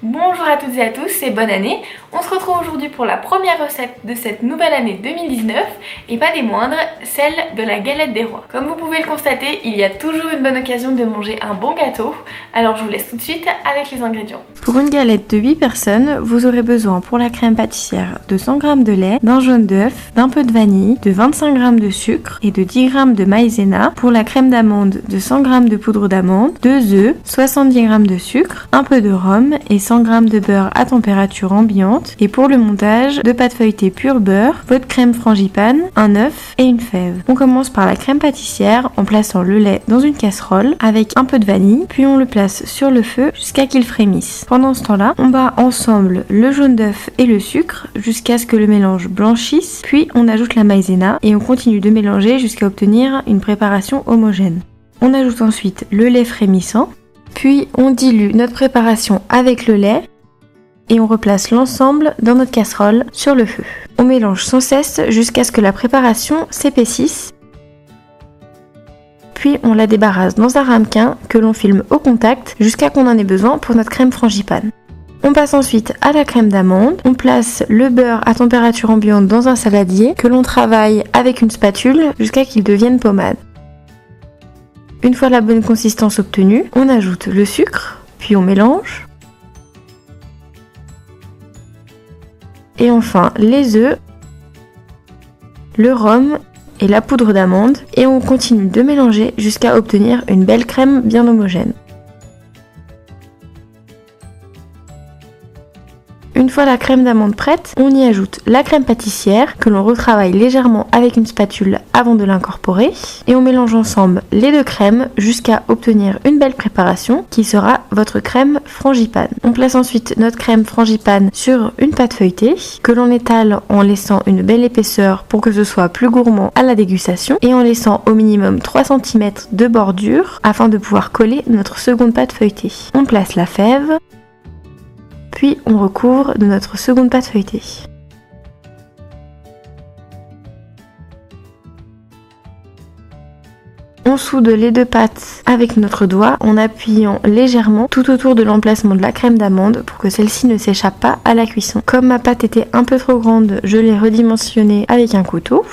Bonjour à toutes et à tous et bonne année. On se retrouve aujourd'hui pour la première recette de cette nouvelle année 2019 et pas des moindres, celle de la galette des rois. Comme vous pouvez le constater, il y a toujours une bonne occasion de manger un bon gâteau, alors je vous laisse tout de suite avec les ingrédients. Pour une galette de 8 personnes, vous aurez besoin pour la crème pâtissière de 100 g de lait, d'un jaune d'œuf, d'un peu de vanille, de 25 g de sucre et de 10 g de maïzena. Pour la crème d'amande, de 100 g de poudre d'amande, 2 œufs, 70 g de sucre, un peu de rhum et 100 g de beurre à température ambiante. Et pour le montage, 2 pâtes feuilletées pur beurre, votre crème frangipane, un œuf et une fève. On commence par la crème pâtissière en plaçant le lait dans une casserole avec un peu de vanille, puis on le place sur le feu jusqu'à qu'il frémisse. Pendant ce temps-là, on bat ensemble le jaune d'œuf et le sucre jusqu'à ce que le mélange blanchisse, puis on ajoute la maïzena et on continue de mélanger jusqu'à obtenir une préparation homogène. On ajoute ensuite le lait frémissant, puis on dilue notre préparation avec le lait et on replace l'ensemble dans notre casserole sur le feu. On mélange sans cesse jusqu'à ce que la préparation s'épaississe, puis on la débarrasse dans un ramequin que l'on filme au contact jusqu'à qu'on en ait besoin pour notre crème frangipane. On passe ensuite à la crème d'amande, on place le beurre à température ambiante dans un saladier que l'on travaille avec une spatule jusqu'à qu'il devienne pommade. Une fois la bonne consistance obtenue, on ajoute le sucre, puis on mélange. Et enfin les œufs, le rhum et la poudre d'amande, et on continue de mélanger jusqu'à obtenir une belle crème bien homogène. Une fois la crème d'amande prête, on y ajoute la crème pâtissière que l'on retravaille légèrement avec une spatule avant de l'incorporer et on mélange ensemble les deux crèmes jusqu'à obtenir une belle préparation qui sera votre crème frangipane. On place ensuite notre crème frangipane sur une pâte feuilletée que l'on étale en laissant une belle épaisseur pour que ce soit plus gourmand à la dégustation et en laissant au minimum 3 cm de bordure afin de pouvoir coller notre seconde pâte feuilletée. On place la fève, puis on recouvre de notre seconde pâte feuilletée. On soude les deux pâtes avec notre doigt en appuyant légèrement tout autour de l'emplacement de la crème d'amande pour que celle-ci ne s'échappe pas à la cuisson. Comme ma pâte était un peu trop grande, je l'ai redimensionnée avec un couteau.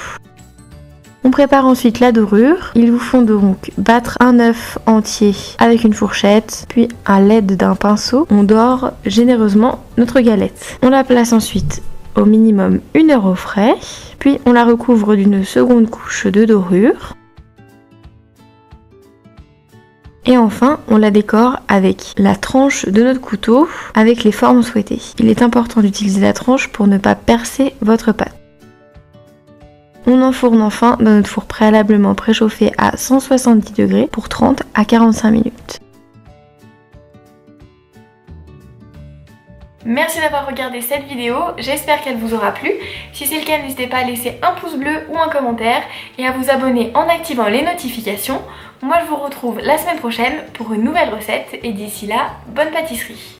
On prépare ensuite la dorure. Il vous faut donc battre un œuf entier avec une fourchette, puis à l'aide d'un pinceau, on dore généreusement notre galette. On la place ensuite au minimum 1 heure au frais, puis on la recouvre d'une seconde couche de dorure. Et enfin, on la décore avec la tranche de notre couteau avec les formes souhaitées. Il est important d'utiliser la tranche pour ne pas percer votre pâte. On enfourne enfin dans notre four préalablement préchauffé à 170 degrés pour 30 à 45 minutes. Merci d'avoir regardé cette vidéo, j'espère qu'elle vous aura plu. Si c'est le cas, n'hésitez pas à laisser un pouce bleu ou un commentaire et à vous abonner en activant les notifications. Moi je vous retrouve la semaine prochaine pour une nouvelle recette et d'ici là, bonne pâtisserie!